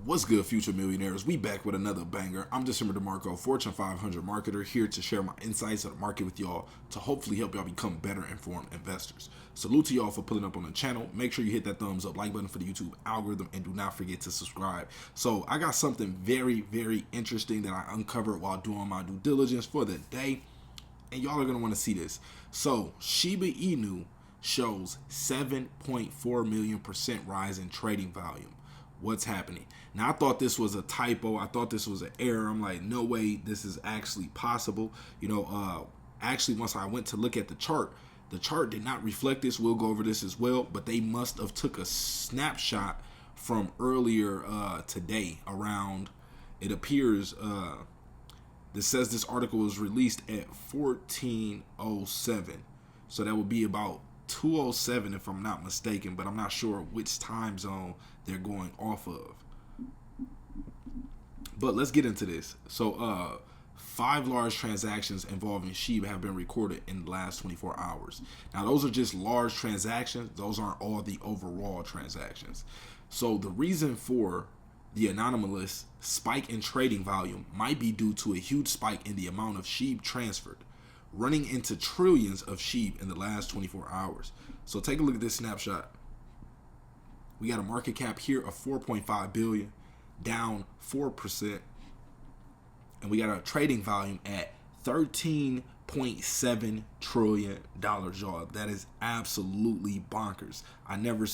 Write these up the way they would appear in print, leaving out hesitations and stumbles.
What's good, future millionaires? We back with another banger. I'm DecemberDeMarco, Fortune 500 marketer, here to share my insights of the market with y'all to hopefully help y'all become better informed investors. Salute to y'all for pulling up on the channel. Make sure you hit that thumbs up, like button for the YouTube algorithm, and do not forget to subscribe. So I got something very, very interesting that I uncovered while doing my due diligence for the day, and y'all are going to want to see this. So Shiba Inu shows 7.4 million % rise in trading volume. What's happening now? I thought this was a typo. I thought this was an error. I'm like, no way, this is actually possible. Actually, once I went to look at the chart did not reflect this. We'll go over this as well, but they must have took a snapshot from earlier today around, it appears, this says this article was released at 14:07, so that would be about 2:07 if I'm not mistaken, but I'm not sure which time zone they're going off of. But let's get into this. So 5 large transactions involving SHIB have been recorded in the last 24 hours. Now those are just large transactions. Those aren't all the overall transactions. So the reason for the anomalous spike in trading volume might be due to a huge spike in the amount of SHIB transferred, running into trillions of SHIB in the last 24 hours. So take a look at this snapshot. We got a market cap here of 4.5 billion, down 4%. And we got a trading volume at $13.7 trillion, y'all. That is absolutely bonkers. I never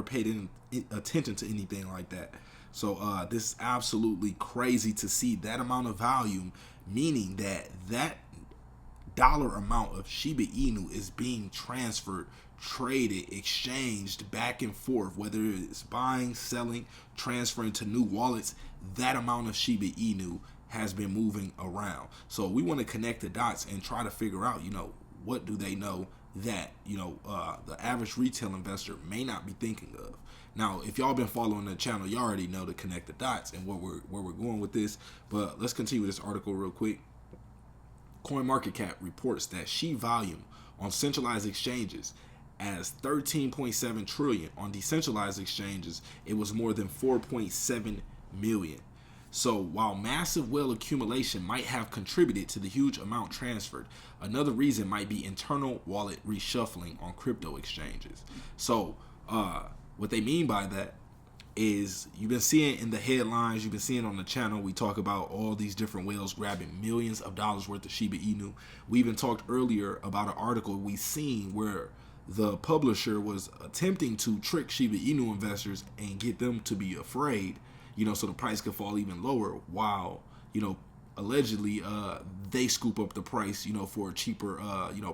paid any attention to anything like that. So this is absolutely crazy to see that amount of volume, meaning that dollar amount of Shiba Inu is being transferred, traded, exchanged back and forth, whether it's buying, selling, transferring to new wallets. That amount of Shiba Inu has been moving around. So we want to connect the dots and try to figure out, what do they know that, the average retail investor may not be thinking of. Now, if y'all been following the channel, you already know to connect the dots and where we're going with this. But let's continue with this article real quick. CoinMarketCap reports that SHIB volume on centralized exchanges as 13.7 trillion. On decentralized exchanges, it was more than 4.7 million. So while massive whale accumulation might have contributed to the huge amount transferred, another reason might be internal wallet reshuffling on crypto exchanges. So what they mean by that is, you've been seeing in the headlines, you've been seeing on the channel, we talk about all these different whales grabbing millions of dollars worth of Shiba Inu. We even talked earlier about an article we seen where the publisher was attempting to trick Shiba Inu investors and get them to be afraid, so the price could fall even lower, while, allegedly they scoop up the price, for a cheaper,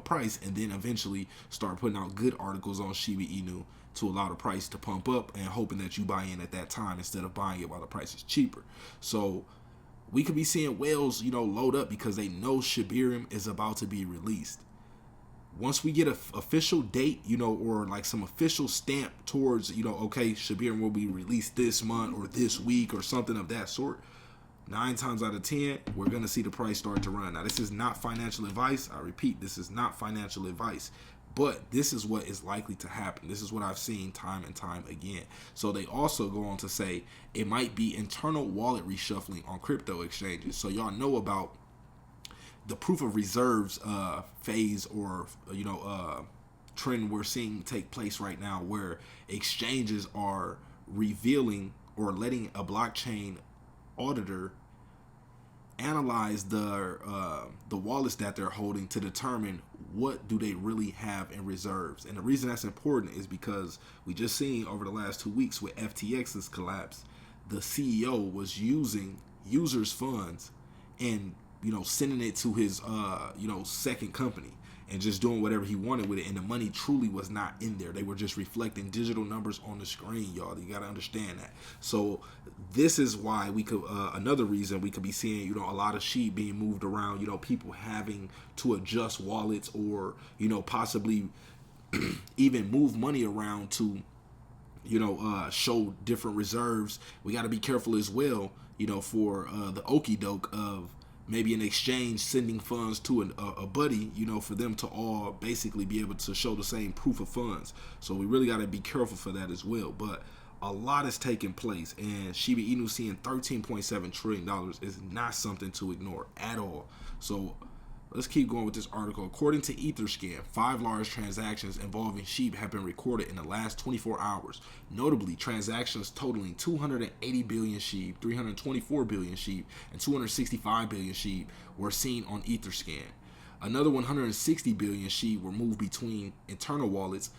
price, and then eventually start putting out good articles on Shiba Inu to allow the price to pump up and hoping that you buy in at that time instead of buying it while the price is cheaper. So we could be seeing whales, load up because they know Shibarium is about to be released. Once we get an official date, or like some official stamp towards, okay, Shibarium will be released this month or this week or something of that sort, 9 times out of 10, we're going to see the price start to run. Now, this is not financial advice. I repeat, this is not financial advice. But this is what is likely to happen. This is what I've seen time and time again. So they also go on to say it might be internal wallet reshuffling on crypto exchanges. So y'all know about the proof of reserves phase or trend we're seeing take place right now, where exchanges are revealing or letting a blockchain auditor analyze the wallets that they're holding to determine what do they really have in reserves. And the reason that's important is because we just seen over the last 2 weeks with FTX's collapse, the CEO was using users' funds and sending it to his second company and just doing whatever he wanted with it, and the money truly was not in there. They were just reflecting digital numbers on the screen, y'all. You got to understand that. So this is why we could another reason we could be seeing a lot of SHIB being moved around, people having to adjust wallets or possibly even move money around to show different reserves. We got to be careful as well, for the okie doke of maybe an exchange sending funds to a buddy, for them to all basically be able to show the same proof of funds. So we really got to be careful for that as well. But a lot is taking place, and Shiba Inu seeing $13.7 trillion is not something to ignore at all. So let's keep going with this article. According to Etherscan, 5 large transactions involving SHIB have been recorded in the last 24 hours. Notably, transactions totaling 280 billion SHIB, 324 billion SHIB, and 265 billion SHIB were seen on Etherscan. Another 160 billion SHIB were moved between internal wallets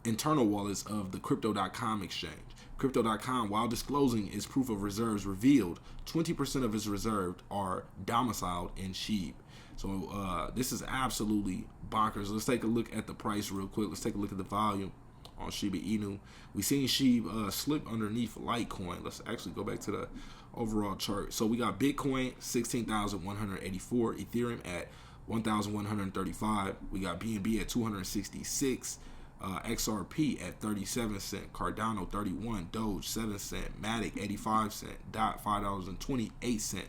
of the Crypto.com exchange. Crypto.com, while disclosing its proof of reserves, revealed 20% of its reserves are domiciled in SHIB. So this is absolutely bonkers. Let's take a look at the price real quick. Let's take a look at the volume on Shiba Inu. We seen SHIB slip underneath Litecoin. Let's actually go back to the overall chart. So we got Bitcoin 16,184, Ethereum at 1,135. We got BNB at 266. XRP at 37 cents, Cardano 31, Doge 7 cents, Matic 85 cents, DOT $5.28.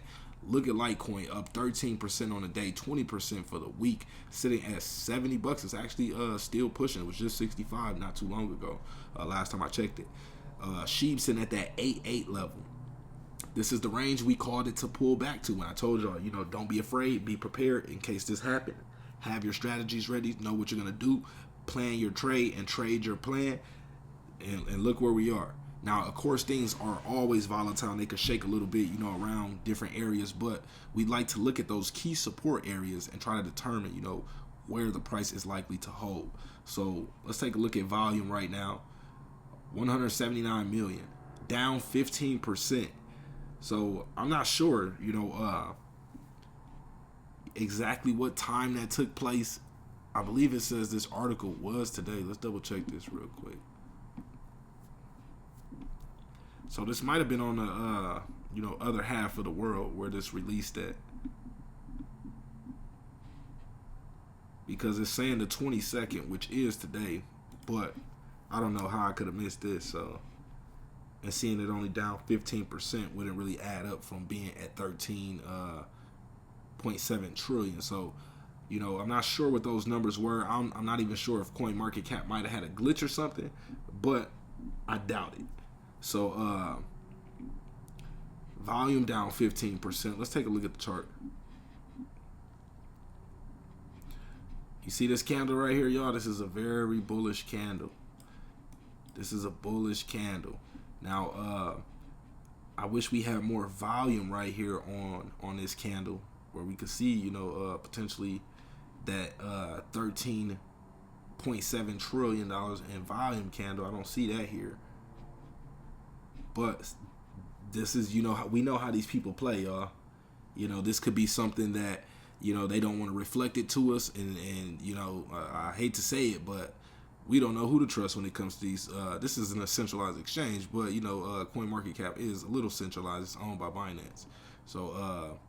Look at Litecoin up 13% on the day, 20% for the week, sitting at $70. It's actually still pushing. It was just 65 not too long ago. Last time I checked it. SHIB sitting at that 8.8 level. This is the range we called it to pull back to. When I told y'all, don't be afraid, be prepared in case this happens. Have your strategies ready, know what you're gonna do. Plan your trade and trade your plan, and look where we are now. Of course, things are always volatile. They could shake a little bit, around different areas, but we'd like to look at those key support areas and try to determine, where the price is likely to hold. So let's take a look at volume right now. 179 million, down 15%. So I'm not sure, exactly what time that took place. I believe it says this article was today. Let's double check this real quick. So this might have been on the other half of the world where this released at, because it's saying the 22nd, which is today, but I don't know how I could have missed this. So, and seeing it only down 15% wouldn't really add up from being at 13.7 trillion. So, I'm not sure what those numbers were. I'm not even sure if CoinMarketCap might have had a glitch or something, but I doubt it. So, volume down 15%. Let's take a look at the chart. You see this candle right here, y'all? This is a very bullish candle. This is a bullish candle. Now, I wish we had more volume right here on this candle, where we could see, potentially that $13.7 trillion in volume candle. I don't see that here. But this is, we know how these people play, y'all. This could be something that, they don't want to reflect it to us. And I hate to say it, but we don't know who to trust when it comes to these. This isn't a centralized exchange, but, CoinMarketCap is a little centralized. It's owned by Binance. So,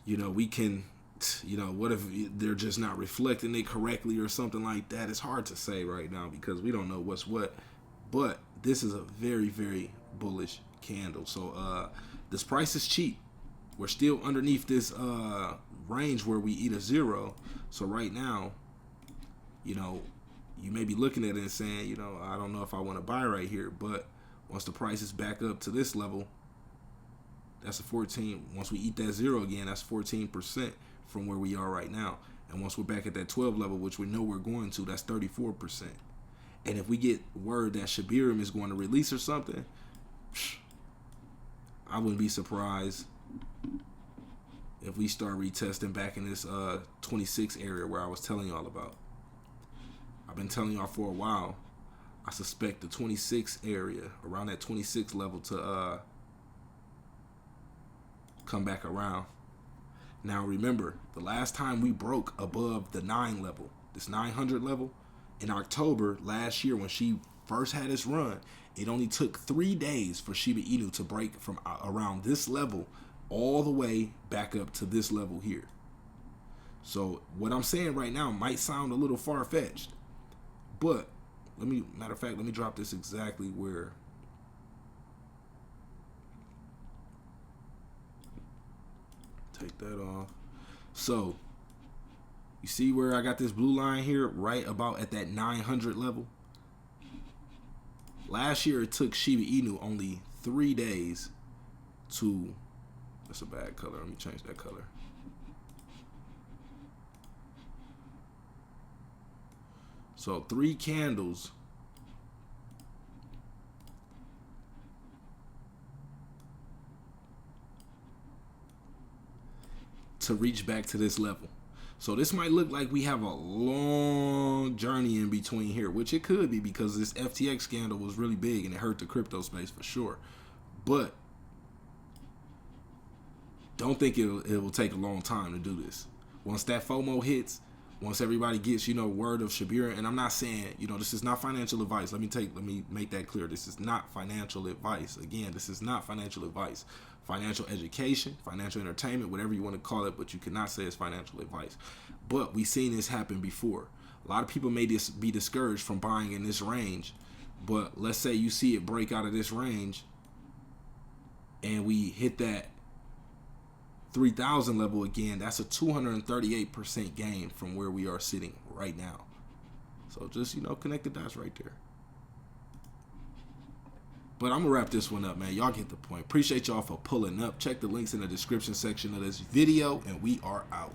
we can, what if they're just not reflecting it correctly or something like that? It's hard to say right now because we don't know what's what. But this is a very, very bullish candle. So this price is cheap. We're still underneath this range where we eat a zero. So right now, you may be looking at it and saying, I don't know if I want to buy right here. But once the price is back up to this level, that's a 14. Once we eat that zero again, that's 14% from where we are right now. And once we're back at that 12 level, which we know we're going to, that's 34%. And if we get word that Shibarium is going to release or something, I wouldn't be surprised if we start retesting back in this 26 area where I was telling y'all about. I've been telling y'all for a while. I suspect the 26 area, around that 26 level, to come back around. Now remember, the last time we broke above the 9 level, this 900 level, in October last year when she first had its run, it only took 3 days for Shiba Inu to break from around this level all the way back up to this level here. So what I'm saying right now might sound a little far-fetched, but matter of fact, let me drop this exactly where. Take that off. So you see where I got this blue line here, right about at that 900 level? Last year, it took Shiba Inu only 3 days to, that's a bad color. Let me change that color. So 3 candles to reach back to this level. So this might look like we have a long journey in between here, which it could be because this FTX scandal was really big and it hurt the crypto space for sure. But don't think it will take a long time to do this. Once that FOMO hits, once everybody gets, word of Shibarium, and I'm not saying, this is not financial advice. Let me make that clear. This is not financial advice. Again, this is not financial advice. Financial education, financial entertainment, whatever you want to call it, but you cannot say it's financial advice. But we've seen this happen before. A lot of people may be discouraged from buying in this range, but let's say you see it break out of this range and we hit that 3,000 level again. That's a 238% gain from where we are sitting right now. So just, connect the dots right there. But I'm going to wrap this one up, man. Y'all get the point. Appreciate y'all for pulling up. Check the links in the description section of this video, and we are out.